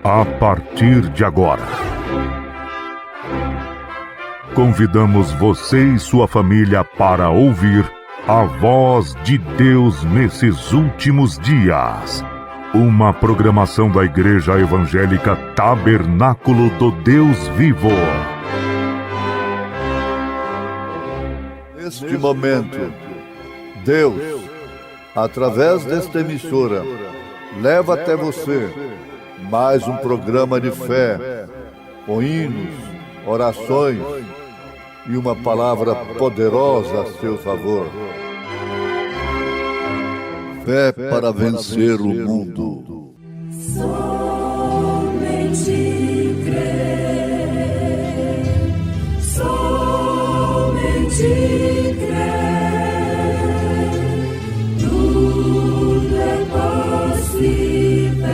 A partir de agora, convidamos você e sua família para ouvir a voz de Deus nesses últimos dias. Uma programação da Igreja Evangélica Tabernáculo do Deus Vivo. Neste momento, Deus, através desta emissora, leva até você mais um programa de fé, com hinos, orações e uma palavra poderosa a seu favor. Fé para vencer o mundo. Somente crer, somente crer, tudo é possível.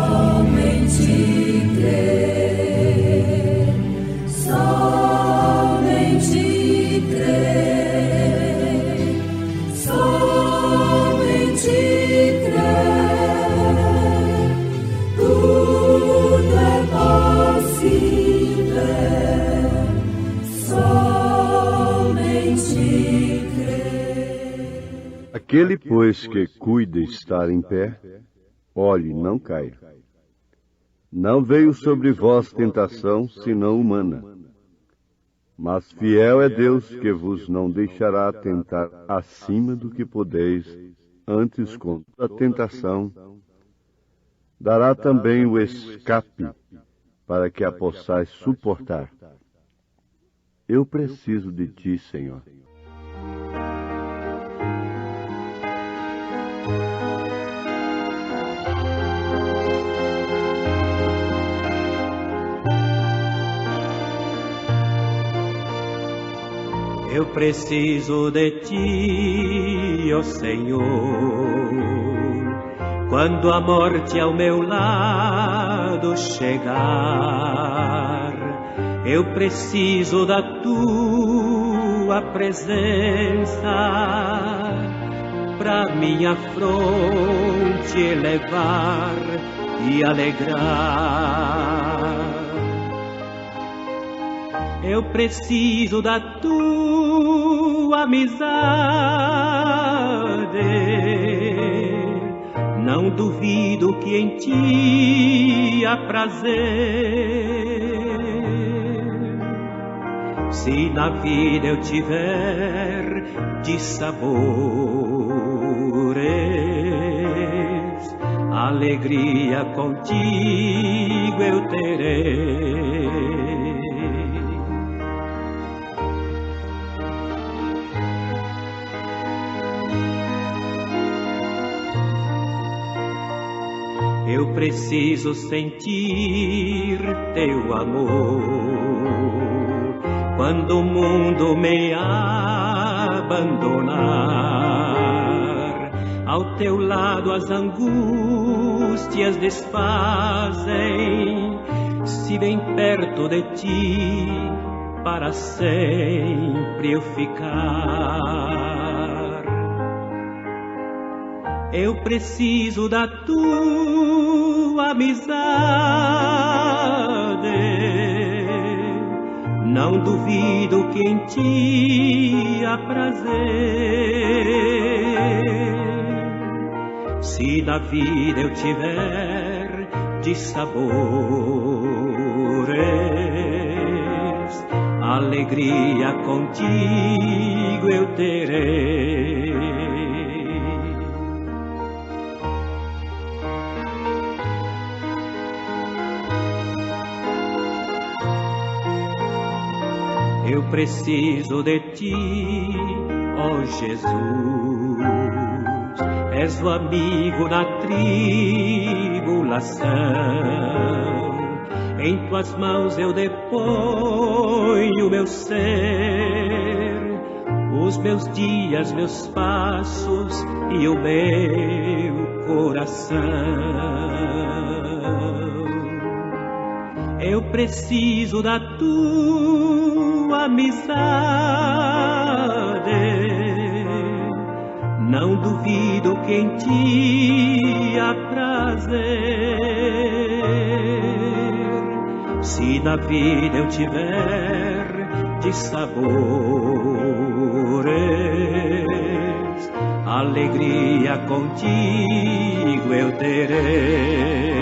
Somente crer, somente crer, somente crer, tudo é possível. Somente crer. Aquele, pois, que cuida estar em pé, olhe, não caia. Não veio sobre vós tentação, senão humana. Mas fiel é Deus, que vos não deixará tentar acima do que podeis, antes com a tentação, dará também o escape, para que a possais suportar. Eu preciso de ti, Senhor. Eu preciso de ti, ó Senhor, quando a morte ao meu lado chegar. Eu preciso da tua presença pra minha fronte elevar e alegrar. Eu preciso da tua amizade, não duvido que em ti há prazer. Se na vida eu tiver dissabores, alegria contigo eu terei. Eu preciso sentir teu amor quando o mundo me abandonar. Ao teu lado as angústias desfazem, se bem perto de ti para sempre eu ficar. Eu preciso da tua amizade, não duvido que em ti há prazer. Se na vida eu tiver dissabores, alegria contigo eu terei. Eu preciso de ti, ó Jesus, és o amigo na tribulação. Em tuas mãos eu deponho meu ser, os meus dias, meus passos e o meu coração. eu preciso da tua amizade. Não duvido que em ti há prazer. Se na vida eu tiver dissabores, alegria contigo eu terei.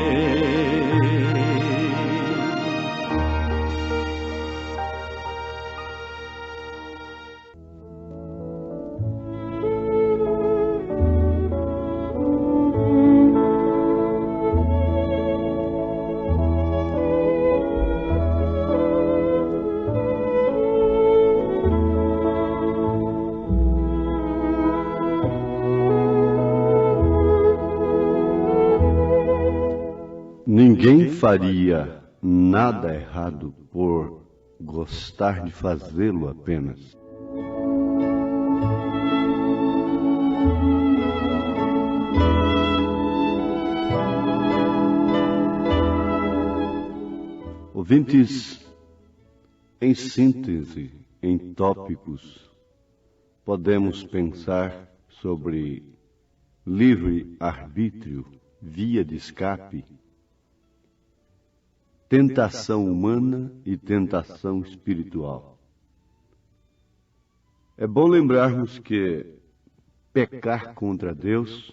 Ninguém faria nada errado por gostar de fazê-lo apenas. Ouvintes, em síntese, em tópicos, podemos pensar sobre livre-arbítrio, via de escape, tentação humana e tentação espiritual. É bom lembrarmos que pecar contra Deus,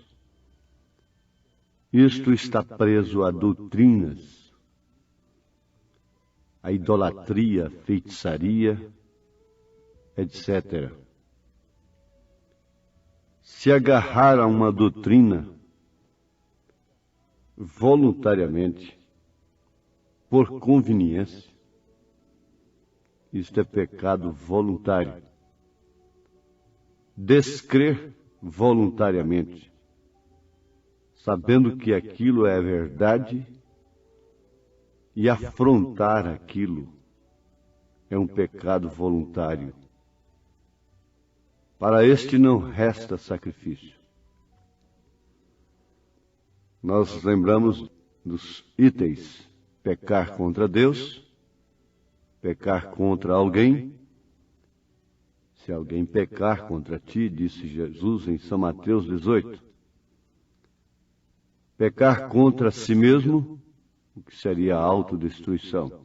isto está preso a doutrinas, a idolatria, feitiçaria, etc. Se agarrar a uma doutrina voluntariamente, por conveniência, isto é pecado voluntário. Descrer voluntariamente, sabendo que aquilo é verdade, e afrontar aquilo é um pecado voluntário. Para este não resta sacrifício. Nós lembramos dos itens: pecar contra Deus, pecar contra alguém. Se alguém pecar contra ti, disse Jesus em São Mateus 18, pecar contra si mesmo, o que seria a autodestruição.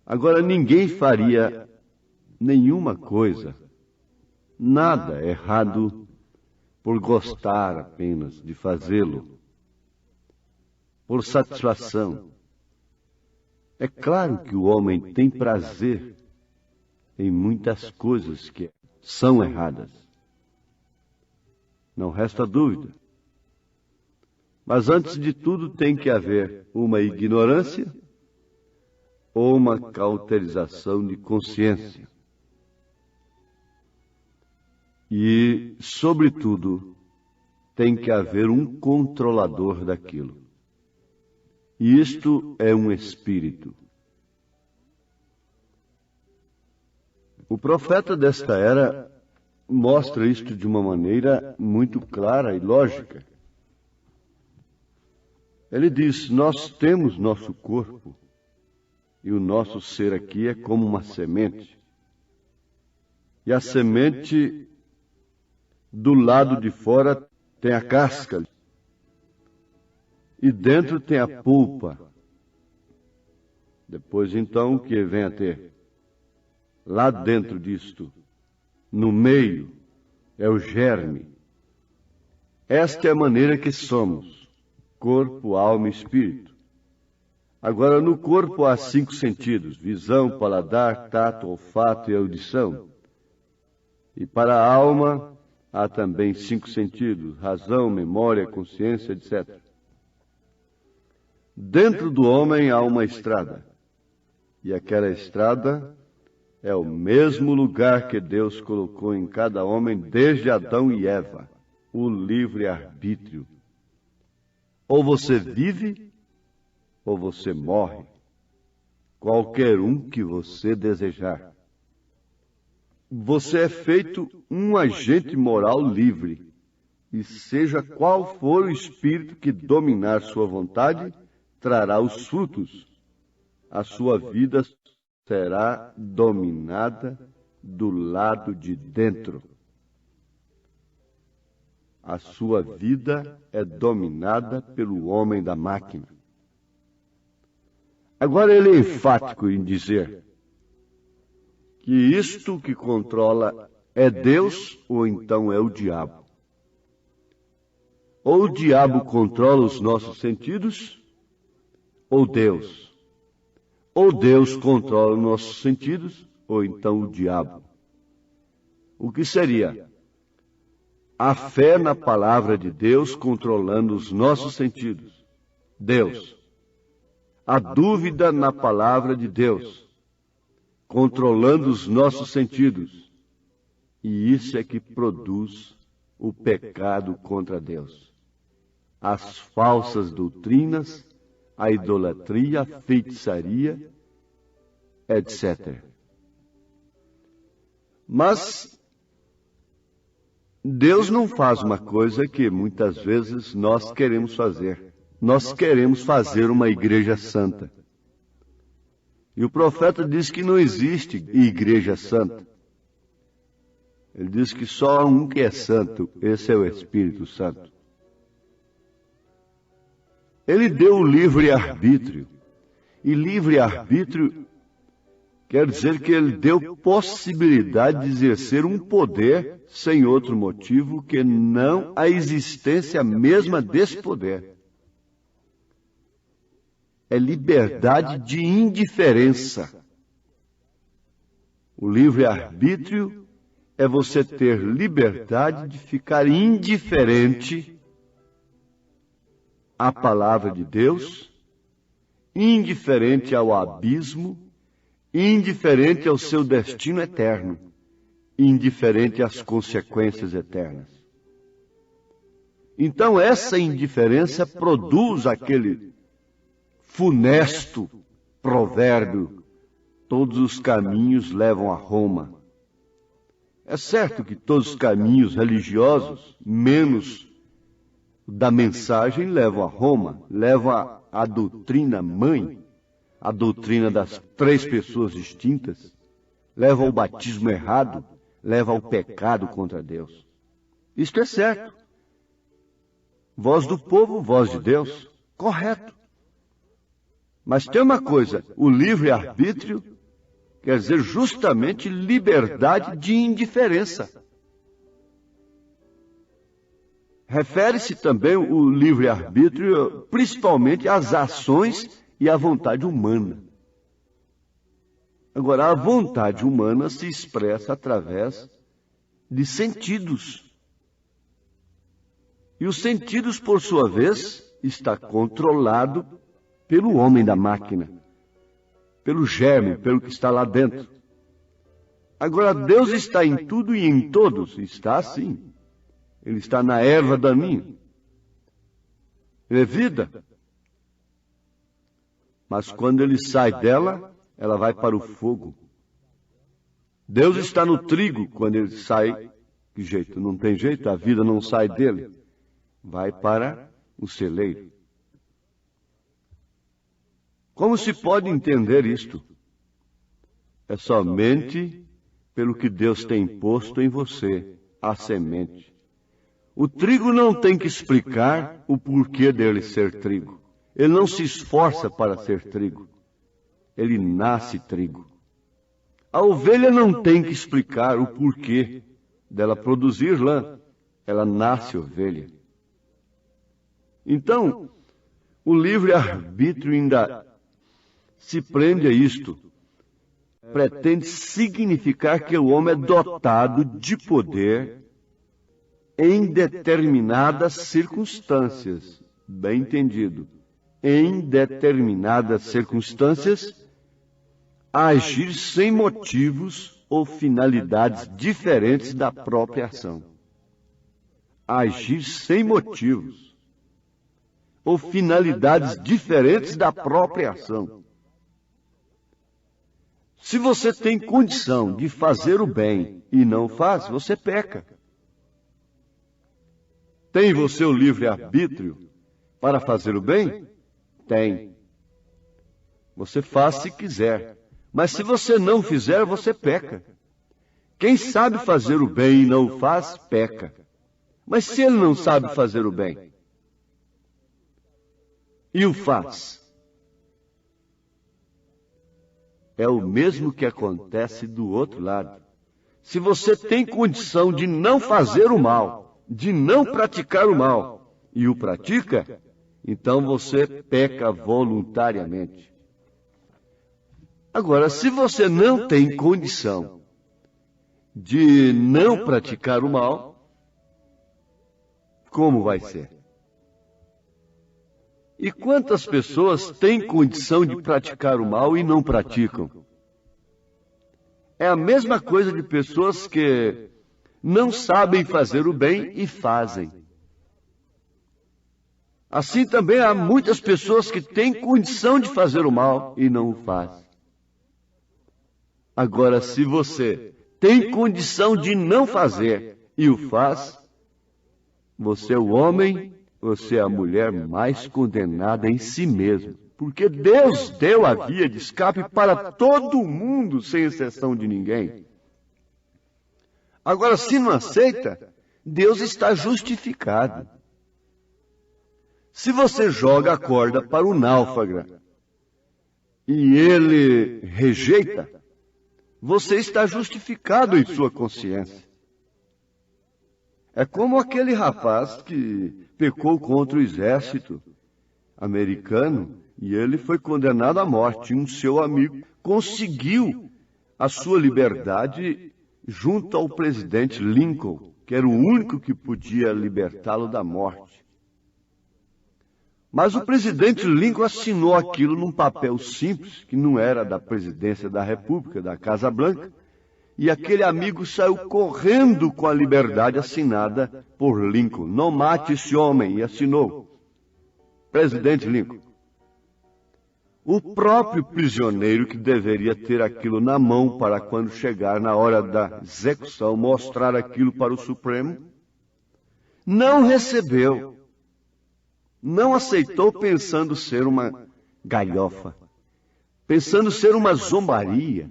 Agora, ninguém faria nenhuma coisa, nada errado, por gostar apenas de fazê-lo, por satisfação. É claro que o homem tem prazer em muitas coisas que são erradas. Não resta dúvida. Mas antes de tudo tem que haver uma ignorância ou uma cauterização de consciência. E, sobretudo, tem que haver um controlador daquilo. E isto é um espírito. O profeta desta era mostra isto de uma maneira muito clara e lógica. Ele diz: nós temos nosso corpo, e o nosso ser aqui é como uma semente. E a semente, do lado de fora, tem a casca, e dentro tem a polpa. Depois, então, o que vem a ter? Lá dentro disto, no meio, é o germe. Esta é a maneira que somos: corpo, alma e espírito. Agora, no corpo há 5 sentidos: visão, paladar, tato, olfato e audição. E para a alma há também 5 sentidos: razão, memória, consciência, etc. Dentro do homem há uma estrada, e aquela estrada é o mesmo lugar que Deus colocou em cada homem desde Adão e Eva: o livre-arbítrio. Ou você vive, ou você morre, qualquer um que você desejar. Você é feito um agente moral livre, e seja qual for o espírito que dominar sua vontade, trará os frutos a sua vida será dominada do lado de dentro. A sua vida é dominada pelo homem da máquina. Agora ele é enfático em dizer que isto que controla é Deus ou então é o diabo. Ou o diabo controla os nossos sentidos, ou Deus. Ou Deus controla os nossos sentidos, ou então o diabo. O que seria? A fé na palavra de Deus controlando os nossos sentidos. Deus. A dúvida na palavra de Deus, controlando os nossos sentidos. E isso é que produz o pecado contra Deus. As falsas doutrinas, a idolatria, a feitiçaria, etc. Mas Deus não faz uma coisa que muitas vezes nós queremos fazer. Nós queremos fazer uma igreja santa. E o profeta diz que não existe igreja santa. Ele diz que só há um que é santo, esse é o Espírito Santo. Ele deu o livre-arbítrio. E livre-arbítrio quer dizer que ele deu possibilidade de exercer um poder sem outro motivo que não a existência mesma desse poder. É liberdade de indiferença. O livre-arbítrio é você ter liberdade de ficar indiferente à palavra de Deus, indiferente ao abismo, indiferente ao seu destino eterno, indiferente às consequências eternas. Então essa indiferença produz aquele funesto provérbio: todos os caminhos levam a Roma. É certo que todos os caminhos religiosos, menos da mensagem, levam a Roma, levam a doutrina mãe, a doutrina das três pessoas distintas, levam ao batismo errado, levam ao pecado contra Deus. Isto é certo. Voz do povo, voz de Deus, correto. Mas tem uma coisa, o livre-arbítrio quer dizer justamente liberdade de indiferença. Refere-se também o livre-arbítrio principalmente às ações e à vontade humana. Agora, a vontade humana se expressa através de sentidos. E os sentidos, por sua vez, está controlado pelo homem da máquina, pelo germe, pelo que está lá dentro. Agora, Deus está em tudo e em todos. Está assim. Ele está na erva daninha. Ele é vida. Mas quando ele sai dela, ela vai para o fogo. Deus está no trigo. Quando ele sai, que jeito? Não tem jeito, a vida não sai dele. Vai para o celeiro. Como se pode entender isto? É somente pelo que Deus tem posto em você, a semente. O trigo não tem que explicar o porquê dele ser trigo. Ele não se esforça para ser trigo. Ele nasce trigo. A ovelha não tem que explicar o porquê dela produzir lã. Ela nasce ovelha. Então, o livre-arbítrio ainda se prende a isto. Pretende significar que o homem é dotado de poder em determinadas circunstâncias. Bem entendido. Em determinadas circunstâncias, agir sem motivos ou finalidades diferentes da própria ação. Agir sem motivos ou finalidades diferentes da própria ação. Se você tem condição de fazer o bem e não faz, você peca. Tem você o livre-arbítrio para fazer o bem? Tem. Você faz se quiser, mas se você não fizer, você peca. Quem sabe fazer o bem e não o faz, peca. Mas se ele não sabe fazer o bem e o faz, é o mesmo que acontece do outro lado. Se você tem condição de não fazer o mal, de não praticar o mal, e o pratica, então você peca voluntariamente. Agora, se você não tem condição de não praticar o mal, como vai ser? E quantas pessoas têm condição de praticar o mal e não praticam? É a mesma coisa de pessoas que não sabem fazer o bem e fazem. Assim também há muitas pessoas que têm condição de fazer o mal e não o fazem. Agora, se você tem condição de não fazer e o faz, você é o homem, você é a mulher mais condenada em si mesmo. Porque Deus deu a via de escape para todo mundo, sem exceção de ninguém. Agora, se não aceita, Deus está justificado. Se você joga a corda para o náufrago e ele rejeita, você está justificado em sua consciência. É como aquele rapaz que pecou contra o exército americano e ele foi condenado à morte. Um seu amigo conseguiu a sua liberdade junto ao presidente Lincoln, que era o único que podia libertá-lo da morte. Mas o presidente Lincoln assinou aquilo num papel simples, que não era da presidência da República, da Casa Branca, e aquele amigo saiu correndo com a liberdade assinada por Lincoln. Não mate esse homem, e assinou. Presidente Lincoln. O próprio prisioneiro que deveria ter aquilo na mão para quando chegar na hora da execução, mostrar aquilo para o Supremo, não recebeu. Não aceitou pensando ser uma galhofa, pensando ser uma zombaria,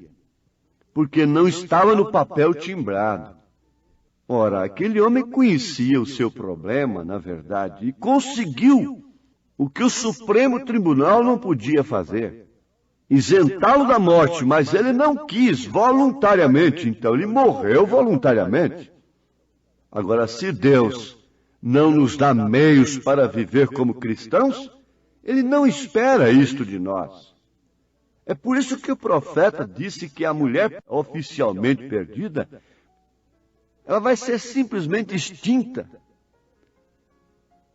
porque não estava no papel timbrado. Ora, aquele homem conhecia o seu problema, na verdade, e conseguiu o que o Supremo Tribunal não podia fazer. Isentá-lo da morte, mas ele não quis voluntariamente, então ele morreu voluntariamente. Agora, se Deus não nos dá meios para viver como cristãos, ele não espera isto de nós. É por isso que o profeta disse que a mulher oficialmente perdida, ela vai ser simplesmente extinta.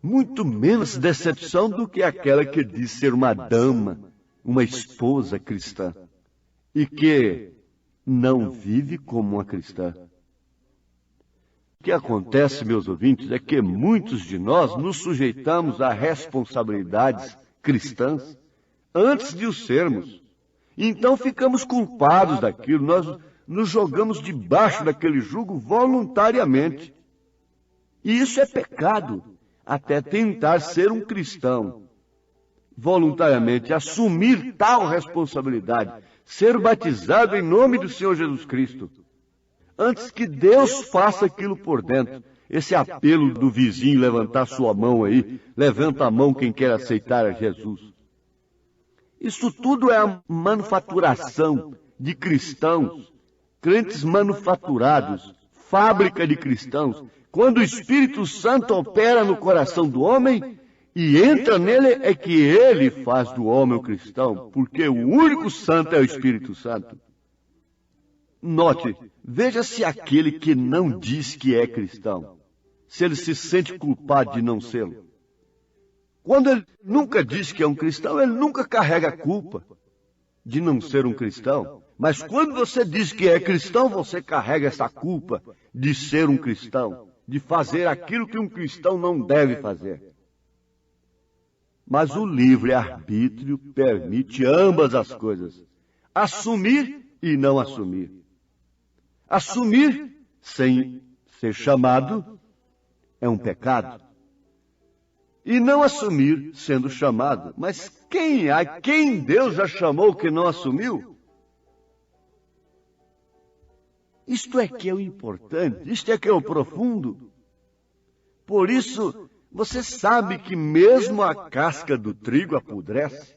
Muito menos decepção do que aquela que diz ser uma dama, uma esposa cristã, e que não vive como uma cristã. O que acontece, meus ouvintes, é que muitos de nós nos sujeitamos a responsabilidades cristãs antes de o sermos. Então ficamos culpados daquilo, nós nos jogamos debaixo daquele jugo voluntariamente. E isso é pecado, até tentar ser um cristão. Voluntariamente assumir tal responsabilidade, ser batizado em nome do Senhor Jesus Cristo. Antes que Deus faça aquilo por dentro. Esse apelo do vizinho, levantar sua mão aí, levanta a mão quem quer aceitar a Jesus. Isso tudo é a manufaturação de cristãos, crentes manufaturados, fábrica de cristãos. Quando o Espírito Santo opera no coração do homem e entra nele, é que ele faz do homem o cristão, porque o único santo é o Espírito Santo. Note, veja se aquele que não diz que é cristão, se ele se sente culpado de não ser. Quando ele nunca diz que é um cristão, ele nunca carrega a culpa de não ser um cristão. Mas quando você diz que é cristão, você carrega essa culpa de ser um cristão, de fazer aquilo que um cristão não deve fazer. Mas o livre-arbítrio permite ambas as coisas, assumir e não assumir. Assumir sem ser chamado é um pecado. e não assumir sendo chamado. Mas quem Deus já chamou que não assumiu? Isto é que é o importante, isto é que é o profundo. Por isso, você sabe que mesmo a casca do trigo apodrece,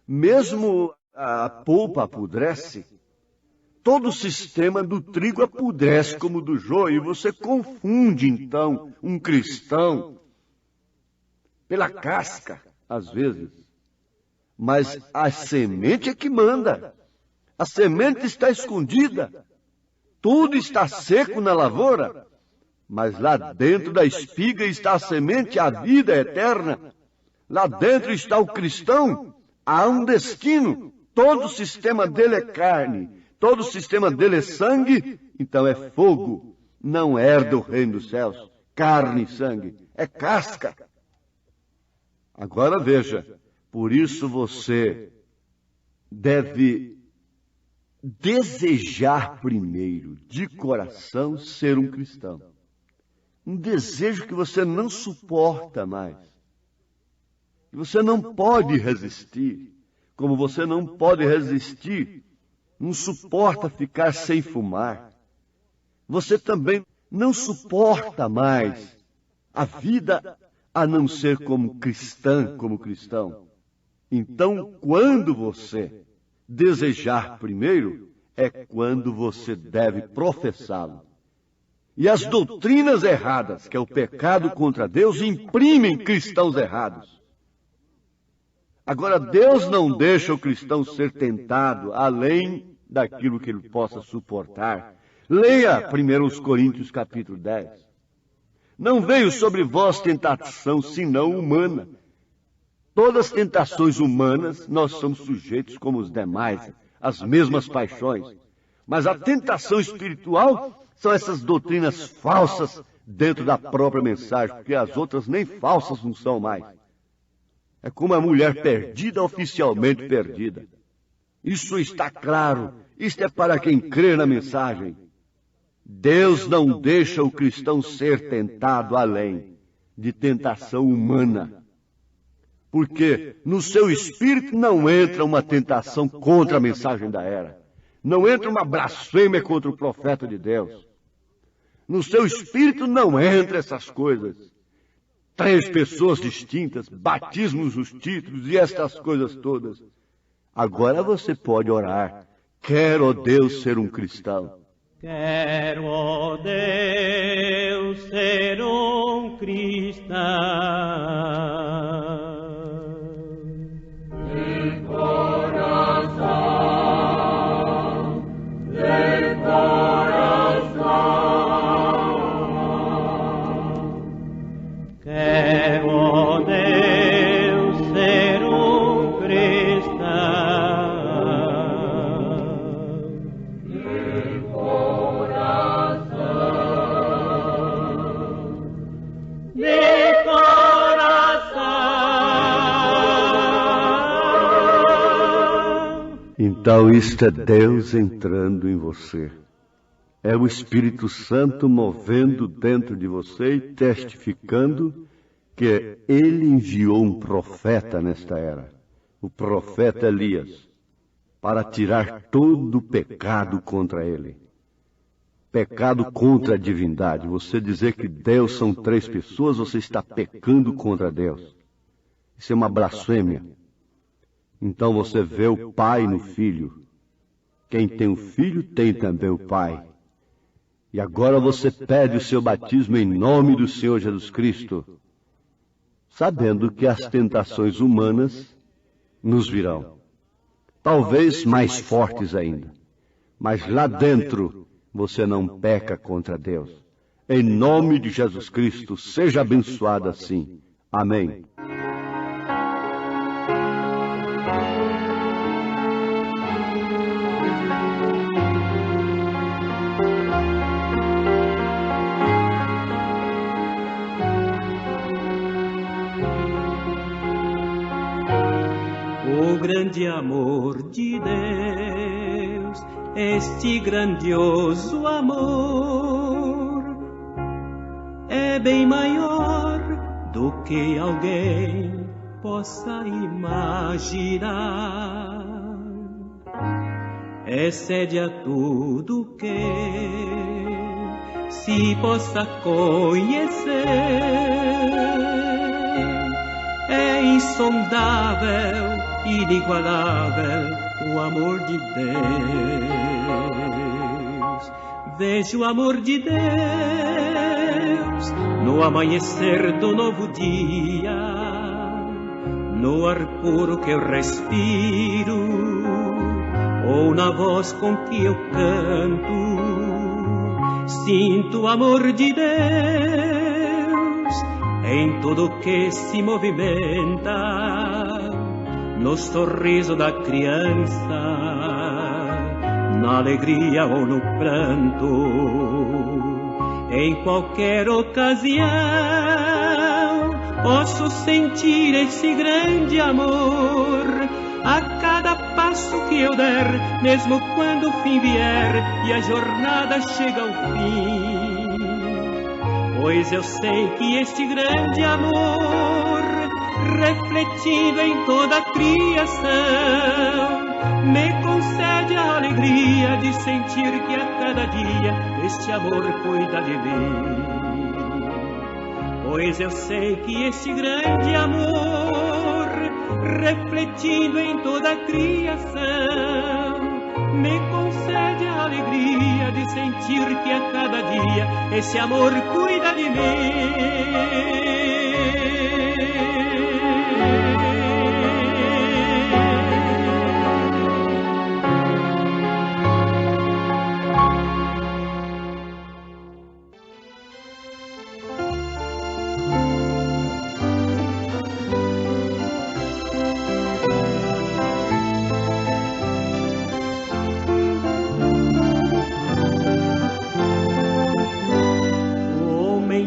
mesmo a polpa apodrece, todo o sistema do trigo apodrece como o do joio, e você confunde, então, um cristão pela casca, às vezes. Mas a semente é que manda. A semente está escondida. Tudo está seco na lavoura. Mas lá dentro da espiga está a semente, a vida eterna. Lá dentro está o cristão. Há um destino. Todo o sistema dele é carne. Todo o sistema dele é sangue. Então é fogo. Não herda o reino dos céus. Carne e sangue. É casca. Agora veja. Por isso você deve desejar primeiro, de coração, ser um cristão. Um desejo que você não suporta mais. Que você não pode resistir. Como você não pode resistir, não suporta ficar sem fumar. Você também não suporta mais a vida a não ser como cristã, como cristão. Então, quando você desejar primeiro, é quando você deve professá-lo. E as doutrinas erradas, que é o pecado contra Deus, imprimem cristãos errados. Agora, Deus não deixa o cristão ser tentado além daquilo que ele possa suportar. Leia 1 Coríntios capítulo 10. Não veio sobre vós tentação, senão humana. Todas as tentações humanas, nós somos sujeitos como os demais, às mesmas paixões. Mas a tentação espiritual são essas doutrinas falsas dentro da própria mensagem, porque as outras nem falsas não são mais. É como a mulher perdida, oficialmente perdida. Isso está claro. Isto é para quem crê na mensagem. Deus não deixa o cristão ser tentado além de tentação humana. Porque no seu espírito não entra uma tentação contra a mensagem da era. Não entra uma blasfêmia contra o profeta de Deus. No seu espírito não entra essas coisas. 3 pessoas distintas, batismos nos títulos e estas coisas todas. Agora você pode orar. Quero, ó Deus, ser um cristão. Quero, ó Deus, ser um cristão. De coração, de coração. Quero, ó Deus, ser um cristão. De coração, De coração. Então isto é Deus entrando em você. É o Espírito Santo movendo dentro de você e testificando que Ele enviou um profeta nesta era, o profeta Elias, para tirar todo o pecado contra ele. Pecado contra a divindade. Você dizer que Deus são 3 pessoas, você está pecando contra Deus. Isso é uma blasfêmia. Então você vê o Pai no Filho. Quem tem o Filho tem também o Pai. E agora você pede o seu batismo em nome do Senhor Jesus Cristo, sabendo que as tentações humanas nos virão. Talvez mais fortes ainda. Mas lá dentro você não peca contra Deus. Em nome de Jesus Cristo, seja abençoado assim. Amém. O grande amor de Deus, este grandioso amor, é bem maior do do que alguém possa imaginar. Excede a tudo que se possa conhecer. É insondável, inigualável o amor de Deus. Vejo o amor de Deus no amanhecer do novo dia, no ar puro que eu respiro, ou na voz com que eu canto. Sinto o amor de Deus em tudo que se movimenta, no sorriso da criança, na alegria ou no pranto, em qualquer ocasião. Posso sentir esse grande amor a cada passo que eu der, mesmo quando o fim vier e a jornada chega ao fim. Pois eu sei que este grande amor, refletindo em toda a criação, me concede a alegria de sentir que a cada dia este amor cuida de mim. Pois eu sei que este grande amor, refletindo em toda a criação, me concede a alegria de sentir que a cada dia esse amor cuida de mim.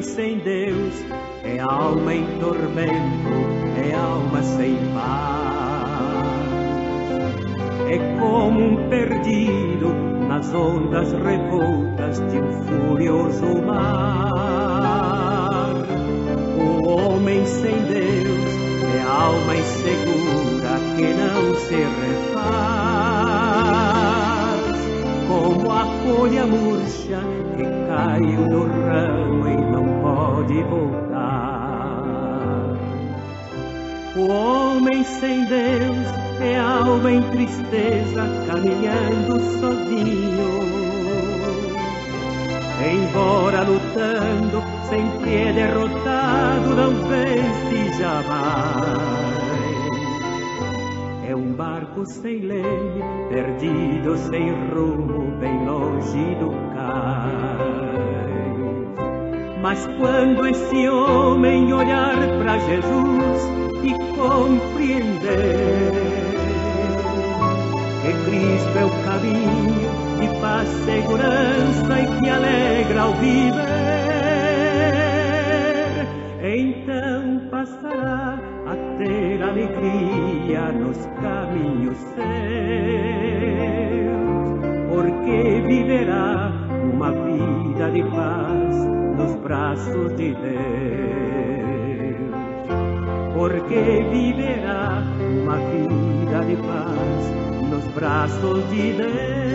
Sem Deus é alma em tormento, é alma sem paz. É como um perdido nas ondas revoltas de um furioso mar. O homem sem Deus é alma insegura que não se refaz, como a folha murcha que caiu no ramo e não pode voltar. O homem sem Deus é alma em tristeza, caminhando sozinho. Embora lutando, sempre é derrotado, não vence jamais. É um barco sem leme, perdido sem rumo, bem longe do cais. Mas quando esse homem olhar para Jesus e compreender que Cristo é o caminho de paz, segurança e que alegra ao viver, então passará a ter alegria nos caminhos seus, porque viverá uma vida de paz nos braços de Deus, porque viverá uma vida de paz nos braços de Deus.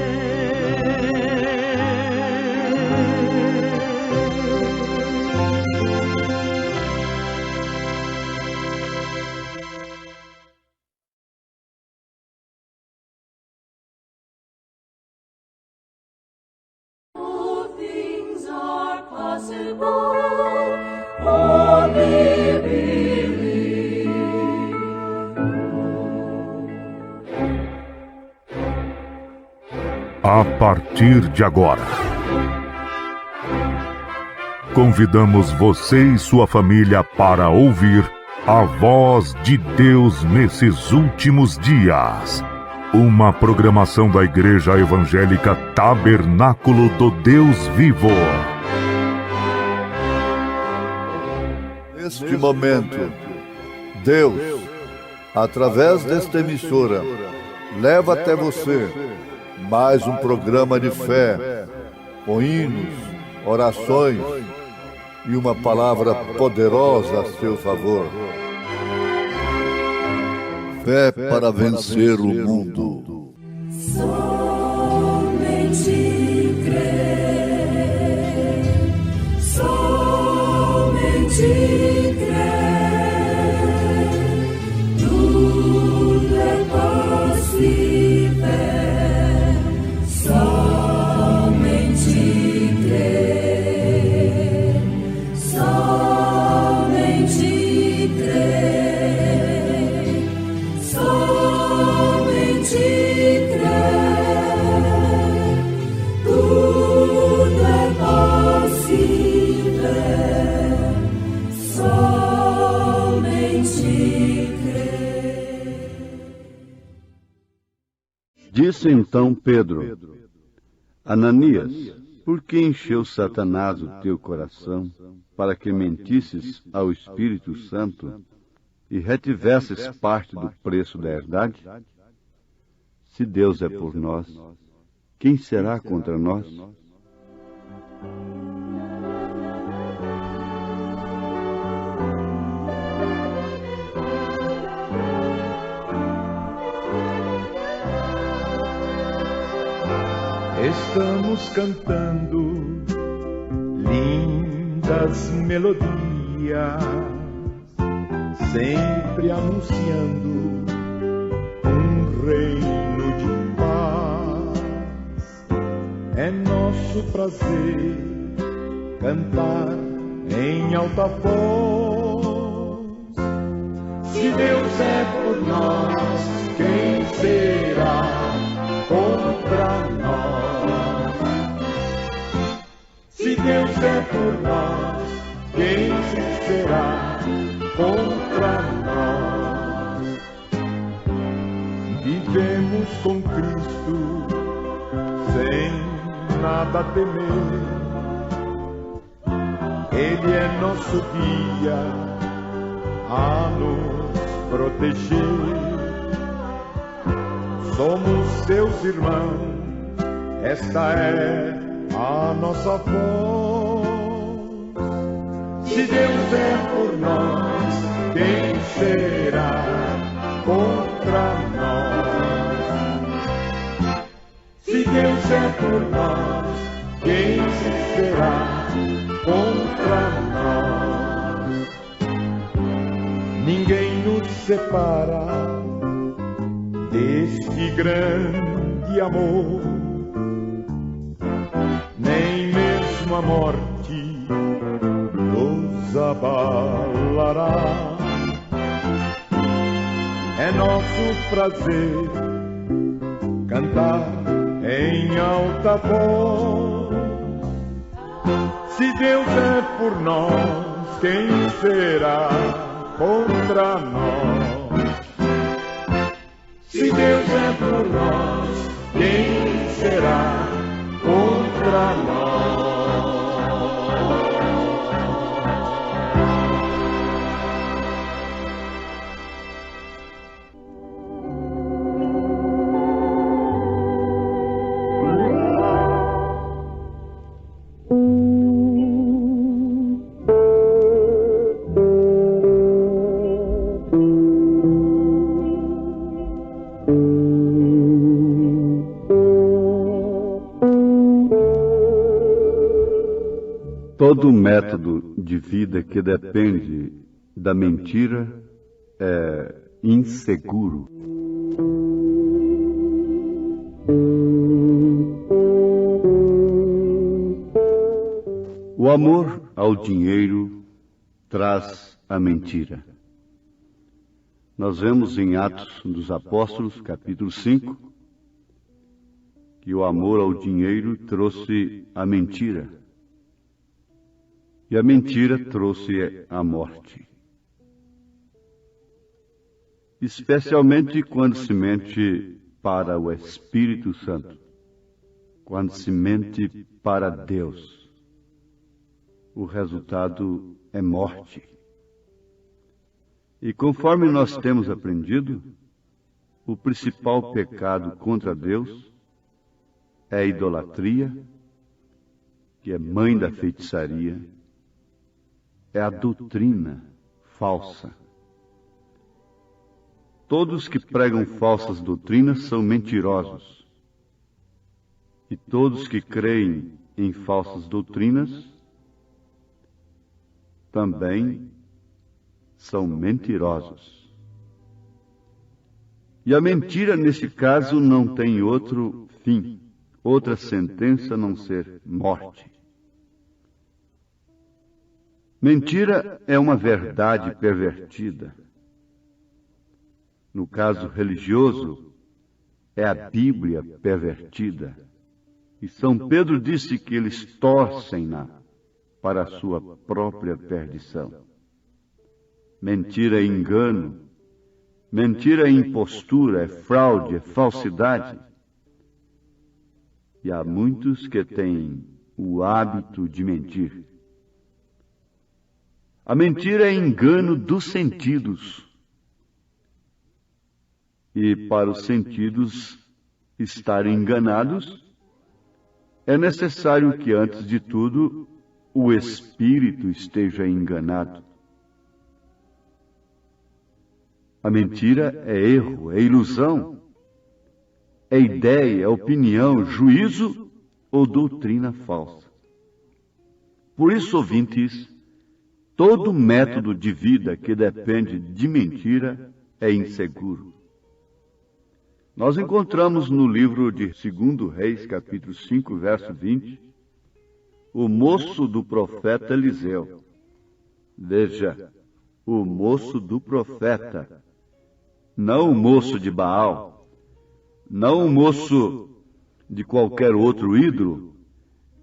A partir de agora, convidamos você e sua família para ouvir a voz de Deus nesses últimos dias. Uma programação da Igreja Evangélica Tabernáculo do Deus Vivo. Neste momento, Deus, através desta emissora, leva até você mais um programa de fé, com hinos, orações, e uma palavra poderosa a seu favor. Fé para vencer o mundo. Somente crer, somente crer, tudo é possível. Somente crer, somente crer, somente crer, tudo é possível. Somente crer. Disse então Pedro: Ananias, por que encheu Satanás o teu coração, para que mentisses ao Espírito Santo e retivesses parte do preço da herdade? Se Deus é por nós, quem será contra nós? Estamos cantando lindas melodias, sempre anunciando um reino de paz. É nosso prazer cantar em alta voz. Se Deus é por nós, quem será contra nós? Se Deus é por nós, quem será contra nós? Vivemos com Cristo sem nada temer. Ele é nosso guia a nos proteger. Somos seus irmãos, esta é a nossa voz. Se Deus é por nós, quem será contra nós? Se Deus é por nós, quem será contra nós? Ninguém nos separa deste grande amor, nem mesmo a morte nos abalará. É nosso prazer cantar em alta voz. Se Deus é por nós, quem será contra nós? Se Deus é por nós, quem será contra nós? Todo método de vida que depende da mentira é inseguro. O amor ao dinheiro traz a mentira. Nós vemos em Atos dos Apóstolos, capítulo 5, que o amor ao dinheiro trouxe a mentira. E a mentira trouxe a morte. Especialmente quando se mente para o Espírito Santo, quando se mente para Deus, o resultado é morte. E conforme nós temos aprendido, o principal pecado contra Deus é a idolatria, que é mãe da feitiçaria, é a doutrina falsa. Todos que pregam falsas doutrinas são mentirosos. E todos que creem em falsas doutrinas também são mentirosos. E a mentira, nesse caso, não tem outro fim, outra sentença a não ser morte. Mentira é uma verdade pervertida. No caso religioso, é a Bíblia pervertida. E São Pedro disse que eles torcem-na para a sua própria perdição. Mentira é engano, mentira é impostura, é fraude, é falsidade. E há muitos que têm o hábito de mentir. A mentira é engano dos sentidos. E para os sentidos estarem enganados, é necessário que, antes de tudo, o espírito esteja enganado. A mentira é erro, é ilusão, é ideia, é opinião, juízo ou doutrina falsa. Por isso, ouvintes, todo método de vida que depende de mentira é inseguro. Nós encontramos no livro de 2 Reis, capítulo 5, verso 20, o moço do profeta Eliseu. Veja, o moço do profeta, não o moço de Baal, não o moço de qualquer outro ídolo,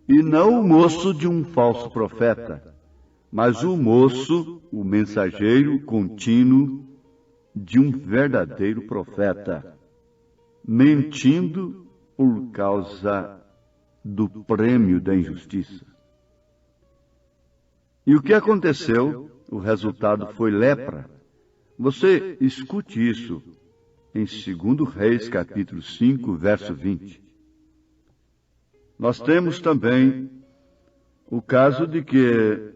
e não o moço de um falso profeta, mas o moço, o mensageiro contínuo de um verdadeiro profeta, mentindo por causa do prêmio da injustiça. E o que aconteceu? O resultado foi lepra. Você escute isso em 2 Reis, capítulo 5, verso 20. Nós temos também o caso de que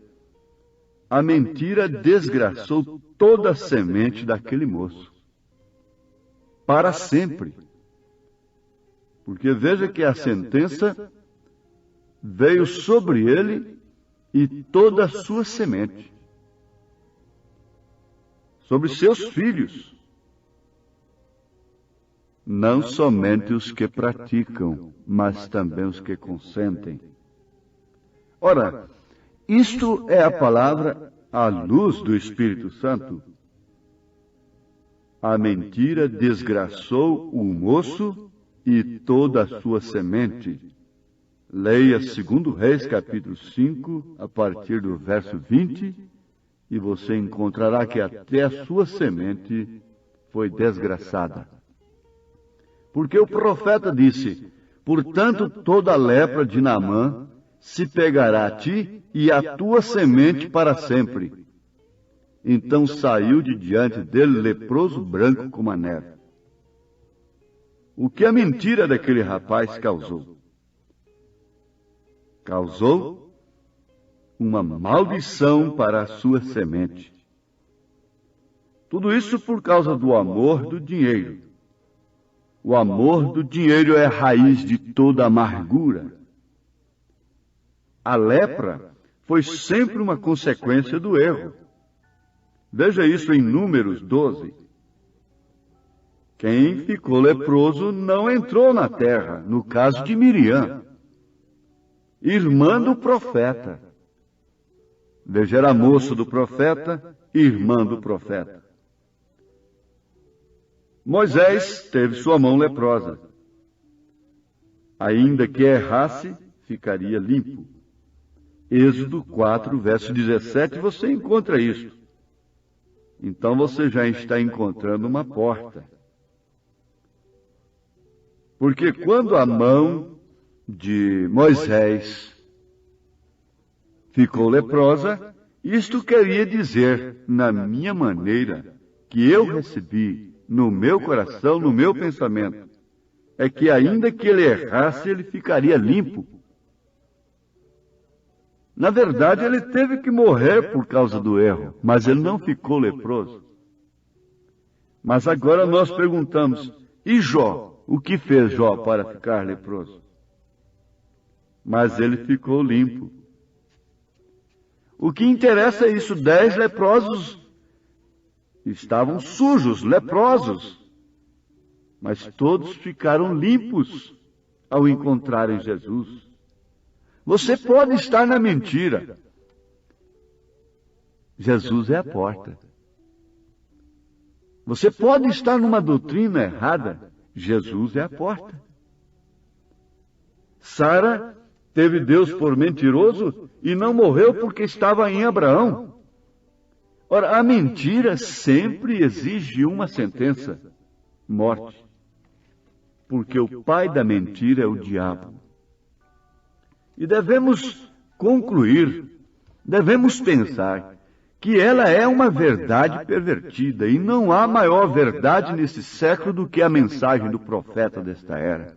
a mentira desgraçou toda a semente daquele moço. Para sempre. Porque veja que a sentença veio sobre ele e toda a sua semente. Sobre seus filhos. Não somente os que praticam, mas também os que consentem. Ora, isto é a palavra à luz do Espírito Santo. A mentira desgraçou o moço e toda a sua semente. Leia 2 Reis, capítulo 5, a partir do verso 20, e você encontrará que até a sua semente foi desgraçada. Porque o profeta disse: portanto, toda a lepra de Naamã se pegará a ti e a tua semente para sempre. Então saiu de diante dele leproso branco como a neve. O que a mentira daquele rapaz causou? Causou uma maldição para a sua semente. Tudo isso por causa do amor do dinheiro. O amor do dinheiro é a raiz de toda amargura. A lepra foi sempre uma consequência do erro. Veja isso em Números 12. Quem ficou leproso não entrou na terra, no caso de Miriam, irmã do profeta. Veja, era moça do profeta, irmã do profeta. Moisés teve sua mão leprosa. Ainda que errasse, ficaria limpo. Êxodo 4, verso 17, você encontra isso. Então você já está encontrando uma porta. Porque quando a mão de Moisés ficou leprosa, isto queria dizer, na minha maneira, que eu recebi no meu coração, no meu pensamento, é que ainda que ele errasse, ele ficaria limpo. Na verdade, ele teve que morrer por causa do erro, mas ele não ficou leproso. Mas agora nós perguntamos, e Jó? O que fez Jó para ficar leproso? Mas ele ficou limpo. O que interessa é isso, 10 leprosos estavam sujos, leprosos, mas todos ficaram limpos ao encontrarem Jesus. Você pode estar na mentira. Jesus é a porta. Você pode estar numa doutrina errada. Jesus é a porta. Sara teve Deus por mentiroso e não morreu porque estava em Abraão. Ora, a mentira sempre exige uma sentença: morte. Porque o pai da mentira é o diabo. E devemos concluir, devemos pensar que ela é uma verdade pervertida, e não há maior verdade nesse século do que a mensagem do profeta desta era.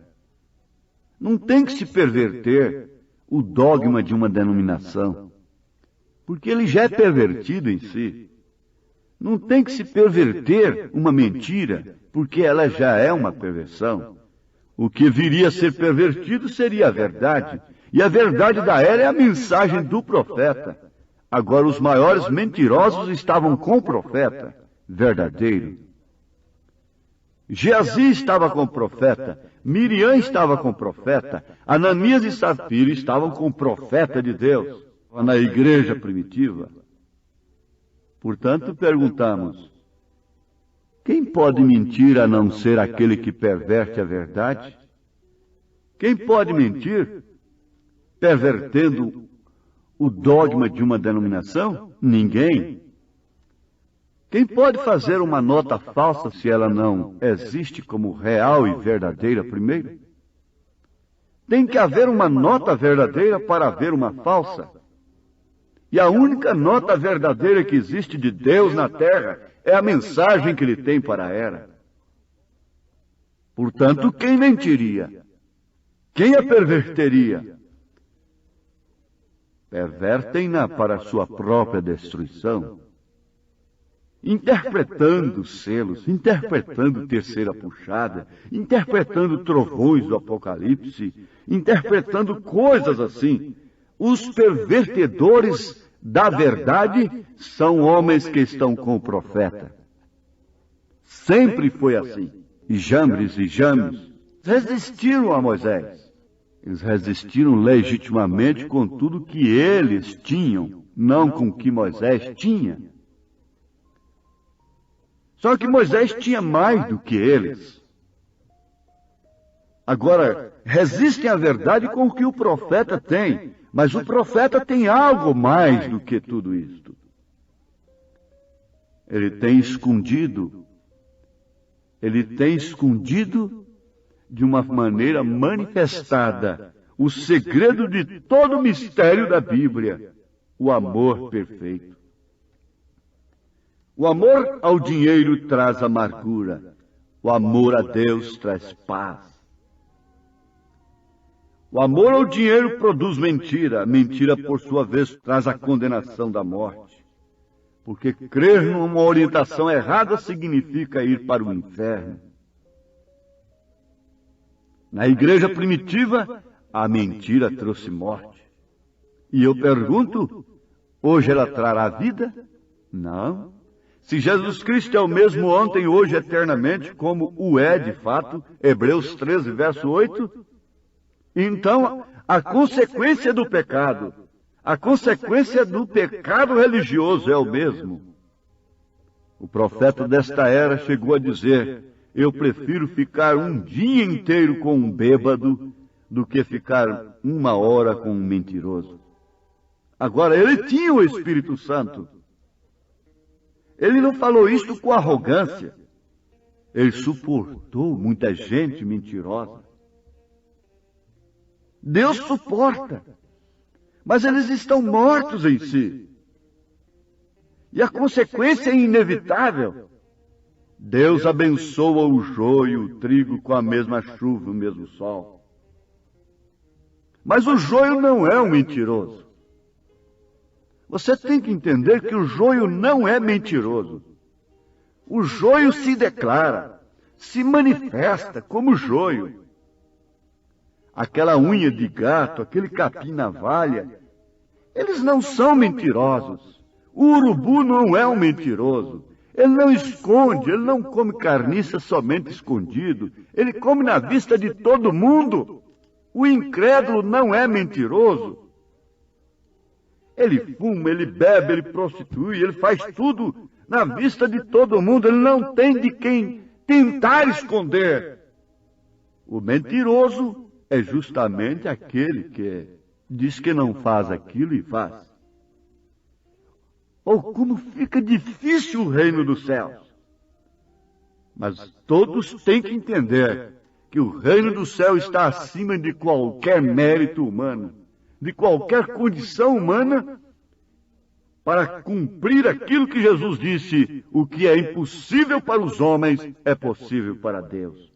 Não tem que se perverter o dogma de uma denominação, porque ele já é pervertido em si. Não tem que se perverter uma mentira, porque ela já é uma perversão. O que viria a ser pervertido seria a verdade, e a verdade da era é a mensagem do profeta. Agora, os maiores mentirosos estavam com o profeta verdadeiro. Geazi estava com o profeta, Miriam estava com o profeta, Ananias e Safira estavam com o profeta de Deus, na igreja primitiva. Portanto, perguntamos, quem pode mentir a não ser aquele que perverte a verdade? Quem pode mentir pervertendo o dogma de uma denominação? Ninguém. Quem pode fazer uma nota falsa se ela não existe como real e verdadeira primeiro? Tem que haver uma nota verdadeira para haver uma falsa. E a única nota verdadeira que existe de Deus na terra é a mensagem que ele tem para a era. Portanto, quem mentiria? Quem a perverteria? Pervertem-na para sua própria destruição, interpretando selos, interpretando terceira puxada, interpretando trovões do Apocalipse, interpretando coisas assim. Os pervertedores da verdade são homens que estão com o profeta. Sempre foi assim. E Jambres e James resistiram a Moisés. Eles resistiram legitimamente com tudo que eles tinham, não com o que Moisés tinha. Só que Moisés tinha mais do que eles. Agora, resistem à verdade com o que o profeta tem, mas o profeta tem algo mais do que tudo isto. Ele tem escondido de uma maneira manifestada o segredo de todo o mistério da Bíblia, o amor perfeito. O amor ao dinheiro traz amargura, o amor a Deus traz paz. O amor ao dinheiro produz mentira, a mentira, por sua vez, traz a condenação da morte. Porque crer numa orientação errada significa ir para o inferno. Na igreja primitiva, a mentira trouxe morte. E eu pergunto, hoje ela trará vida? Não. Se Jesus Cristo é o mesmo ontem, hoje, eternamente, como o é de fato, Hebreus 13, verso 8, então a consequência do pecado religioso é o mesmo. O profeta desta era chegou a dizer, eu prefiro ficar um dia inteiro com um bêbado do que ficar 1 hora com um mentiroso. Agora, ele tinha o Espírito Santo. Ele não falou isto com arrogância. Ele suportou muita gente mentirosa. Deus suporta, mas eles estão mortos em si. E a consequência é inevitável. Deus abençoa o joio e o trigo com a mesma chuva, o mesmo sol. Mas o joio não é um mentiroso. Você tem que entender que o joio não é mentiroso. O joio se declara, se manifesta como joio. Aquela unha de gato, aquele capim na valha, eles não são mentirosos. O urubu não é um mentiroso. Ele não esconde, ele não come carniça somente escondido. Ele come na vista de todo mundo. O incrédulo não é mentiroso. Ele fuma, ele bebe, ele prostitui, ele faz tudo na vista de todo mundo. Ele não tem de quem tentar esconder. O mentiroso é justamente aquele que diz que não faz aquilo e faz. Oh, como fica difícil o reino dos céus. Mas todos têm que entender que o reino do céu está acima de qualquer mérito humano, de qualquer condição humana, para cumprir aquilo que Jesus disse: o que é impossível para os homens é possível para Deus.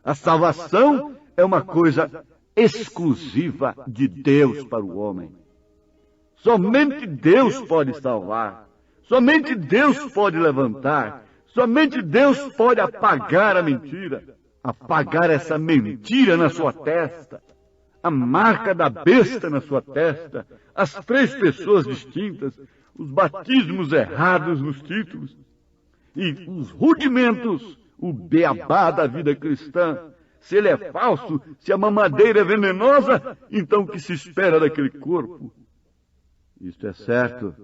A salvação é uma coisa exclusiva de Deus para o homem. Somente Deus pode salvar. Somente Deus pode levantar. Somente Deus pode apagar a mentira. Apagar essa mentira na sua testa. A marca da besta na sua testa. As 3 pessoas distintas. Os batismos errados nos títulos. E os rudimentos, o beabá da vida cristã. Se ele é falso, se a mamadeira é venenosa, então o que se espera daquele corpo? Isto é certo.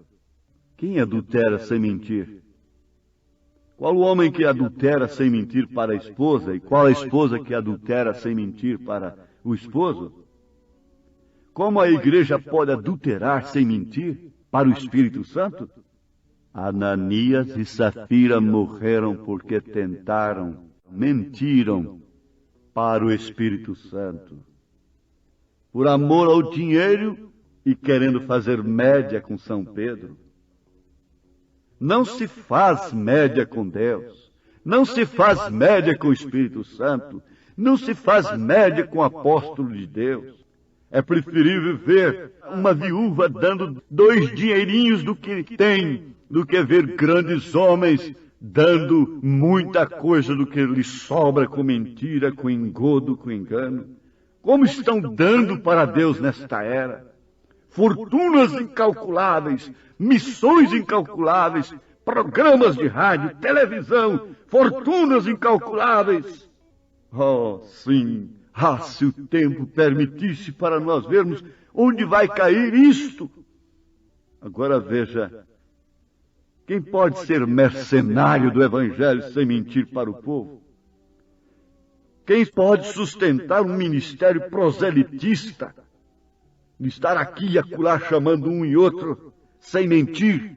Quem adultera sem mentir? Qual o homem que adultera sem mentir para a esposa? E qual a esposa que adultera sem mentir para o esposo? Como a igreja pode adulterar sem mentir para o Espírito Santo? Ananias e Safira morreram porque mentiram para o Espírito Santo. Por amor ao dinheiro e querendo fazer média com São Pedro. Não se faz média com Deus. Não se faz média com o Espírito Santo. Não se faz média com o apóstolo de Deus. É preferível ver uma viúva dando 2 dinheirinhos do que tem, do que ver grandes homens dando muita coisa do que lhes sobra com mentira, com engodo, com engano. Como estão dando para Deus nesta era? Fortunas incalculáveis, missões incalculáveis, programas de rádio, televisão, fortunas incalculáveis. Oh, sim, se o tempo permitisse para nós vermos onde vai cair isto. Agora veja, quem pode ser mercenário do Evangelho sem mentir para o povo? Quem pode sustentar um ministério proselitista, de estar aqui e acolá chamando um e outro, sem mentir,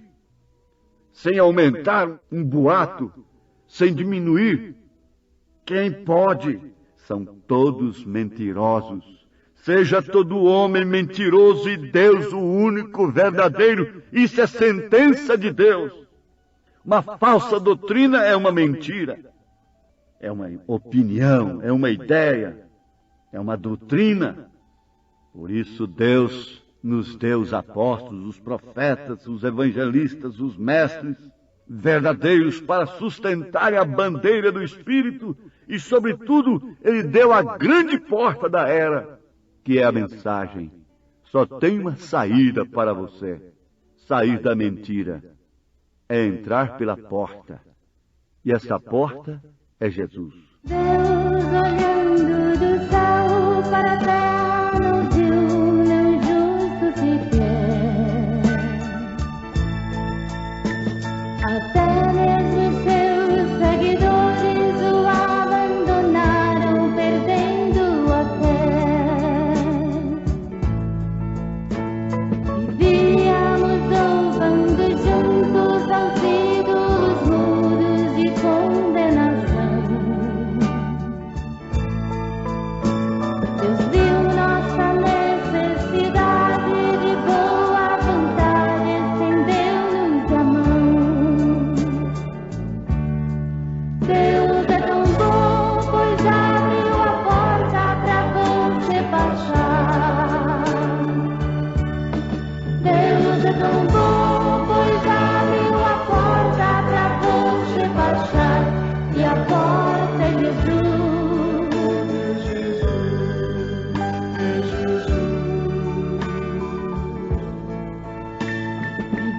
sem aumentar um boato, sem diminuir? Quem pode? São todos mentirosos. Seja todo homem mentiroso e Deus o único verdadeiro. Isso é sentença de Deus. Uma falsa doutrina é uma mentira. É uma opinião, é uma ideia, é uma doutrina. Por isso Deus nos deu os apóstolos, os profetas, os evangelistas, os mestres verdadeiros para sustentarem a bandeira do Espírito e, sobretudo, Ele deu a grande porta da era, que é a mensagem. Só tem uma saída para você, sair da mentira. É entrar pela porta. E essa porta é Jesus. Deus olhando do céu para a terra nos viu, não justo sequer. Até mesmo seus seguidores o abandonaram, perdendo a fé. Vivíamos louvando juntos ao fim dos muros de condenação. Deus viu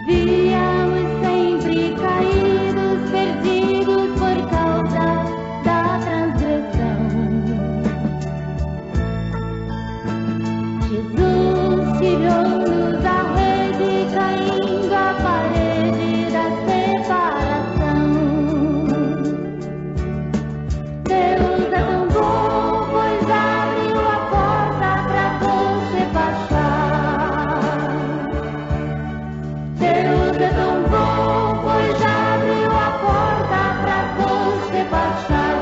Vivíamos sempre caídos, perdidos por causa da transgressão. Jesus tirou-nos a rede, caindo a parede da separação. Deus é tão bom, pois abriu a porta pra você baixar. Deus é tão bom, pois abriu a porta pra você baixar.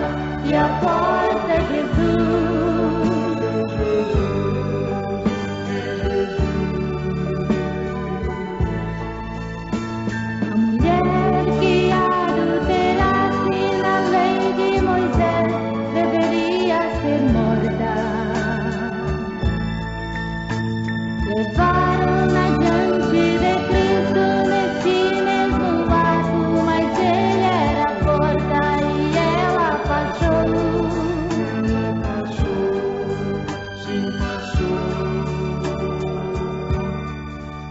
E a porta é Jesus. A mulher que adulterasse na lei de Moisés deveria ser morta. Levaram-na diante de Cristo nesse mesmo ato, mas ele era a porta e ela passou.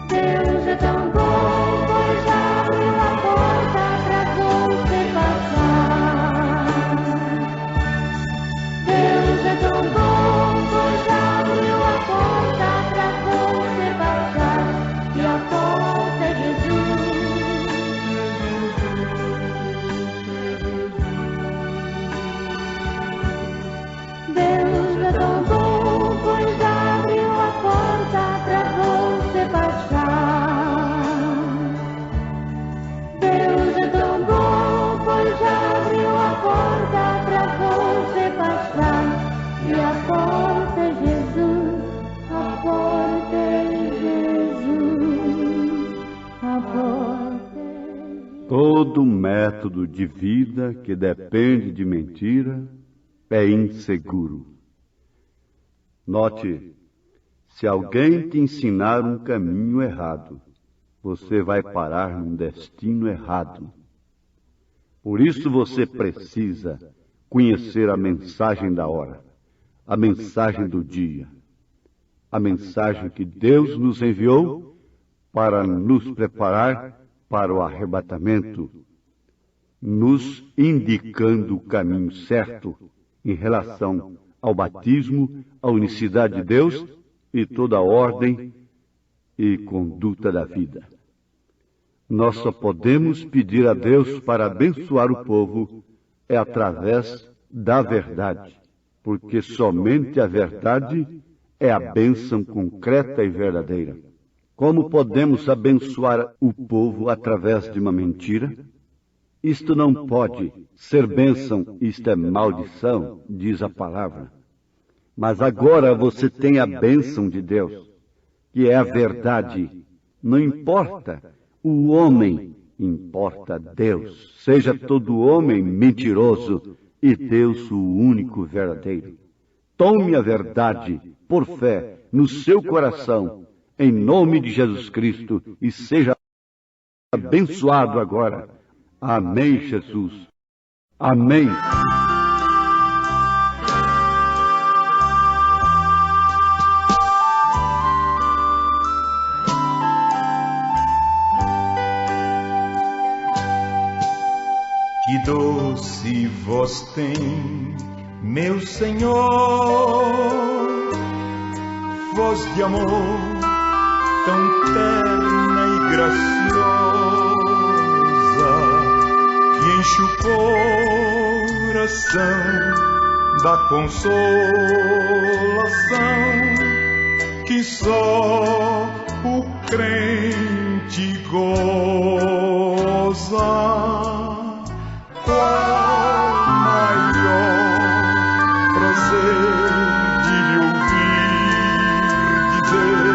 Deus é tão bom, pois abriu a porta pra você passar. Deus é tão bom, pois abriu a porta pra você passar. E a porta é Jesus. Deus é tão bom, pois abriu a porta pra você passar. Deus é tão bom, pois abriu a porta pra você passar. E a porta é Jesus, a porta é Jesus, a porta é Jesus. Todo método de vida que depende de mentira é inseguro. Note, se alguém te ensinar um caminho errado, você vai parar num destino errado. Por isso você precisa conhecer a mensagem da hora, a mensagem do dia, a mensagem que Deus nos enviou para nos preparar para o arrebatamento, nos indicando o caminho certo em relação ao batismo, à unicidade de Deus e toda a ordem e conduta da vida. Nós só podemos pedir a Deus para abençoar o povo através da verdade, porque somente a verdade é a bênção concreta e verdadeira. Como podemos abençoar o povo através de uma mentira? Isto não pode ser bênção, isto é maldição, diz a palavra. Mas agora você tem a bênção de Deus, que é a verdade. Não importa o homem, importa Deus. Seja todo homem mentiroso e Deus o único verdadeiro. Tome a verdade por fé no seu coração, em nome de Jesus Cristo, e seja abençoado agora. Amém, Jesus. Amém. Que doce voz tem, meu Senhor, voz de amor tão terna e graciosa, que enche o coração da consolação que só o crente goza. Qual maior prazer de lhe ouvir dizer: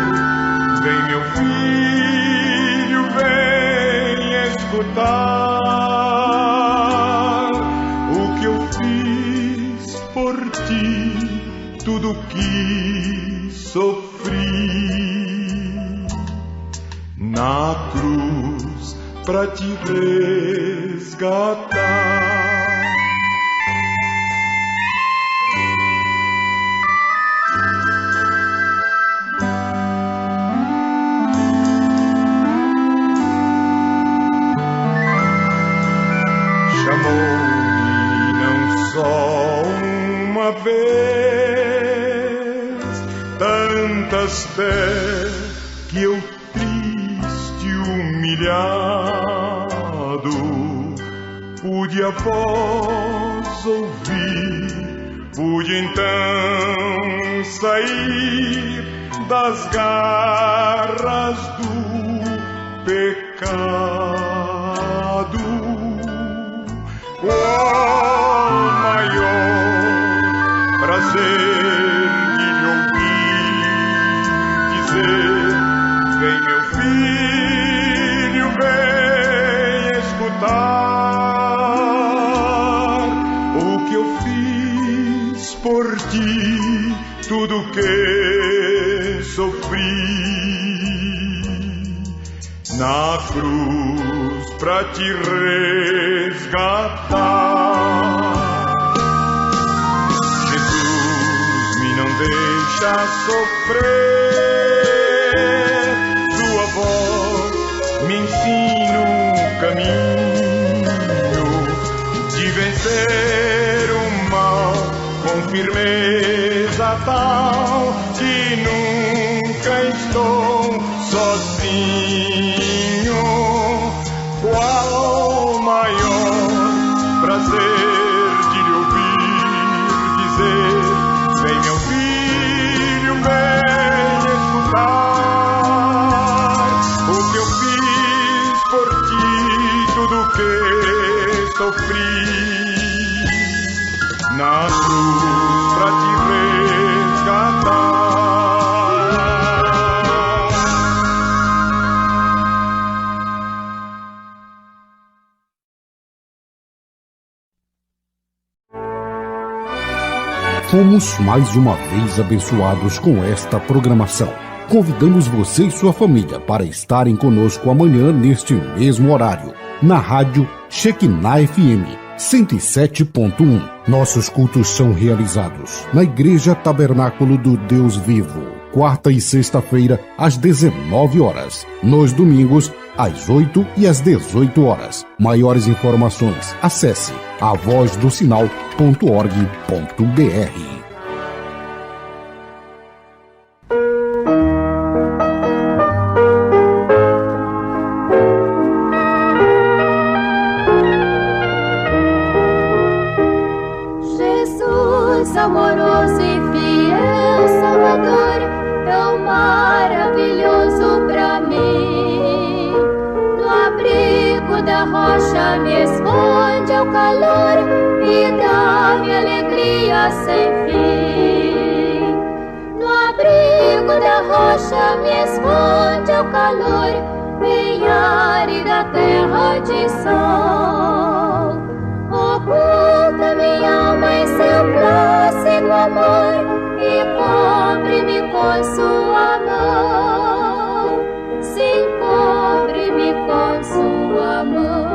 vem meu filho, vem escutar o que eu fiz por ti, tudo que sofri na cruz pra te resgatar. até que eu triste, humilhado, pude a voz ouvir, pude então sair das garras do pecado. Qual maior prazer de lhe ouvir dizer: vem meu filho, vem escutar o que eu fiz por ti, tudo que sofri na cruz pra te resgatar. Jesus me não deixa sofrer, sua voz me ensina o caminho de vencer o mal com firmeza tal que nunca estou sozinho. Qual maior prazer de lhe ouvir dizer: vem meu filho, vem escutar o que eu fiz por ti, tudo que sofri na cruz pra te resgatar. Fomos mais uma vez abençoados com esta programação. Convidamos você e sua família para estarem conosco amanhã neste mesmo horário, na rádio Shekinah FM 107.1. Nossos cultos são realizados na Igreja Tabernáculo do Deus Vivo, quarta e sexta-feira às 19 horas, nos domingos às 8 e às 18 horas. Maiores informações, acesse avozdosinal.org.br. Amoroso e fiel Salvador, tão maravilhoso pra mim. No abrigo da rocha me esconde ao calor e dá-me alegria sem fim. No abrigo da rocha me esconde ao calor, bem árida terra de sol. Oculta minha alma em seu plácido amor e cobre-me com sua mão. Sim, cobre-me com sua mão.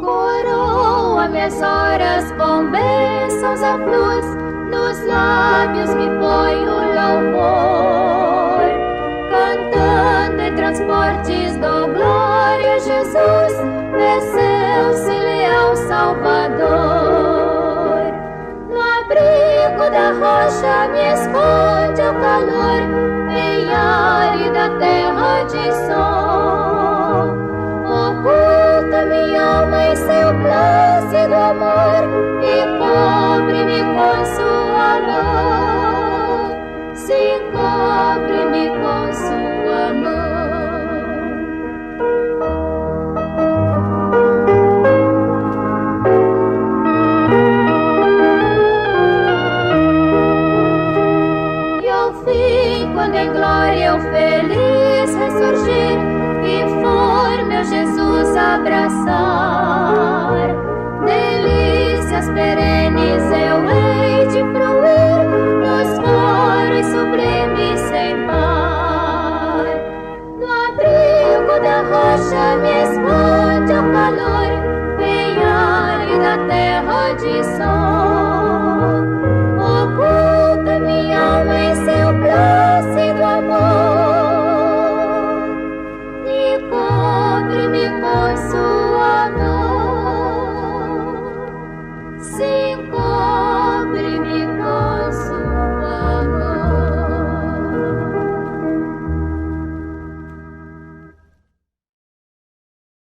Coroa minhas horas com bênçãos à cruz, nos lábios me põe o louvor, cantando em transportes dou glória a Jesus, desceu-se leal Salvador. No abrigo da rocha me esconde ao calor, em árida terra de sol. Oculta minha alma em seu plácido amor e cobre-me com sua mão. Sim, cobre-me com sua mão. E ao fim, quando em glória eu feliz ressurgir e for meu Jesus abraçar, delícias perenes eu hei de fruir nos foros sublimes sem par. No abrigo da rocha me esconde ao calor, bem árida terra de sol.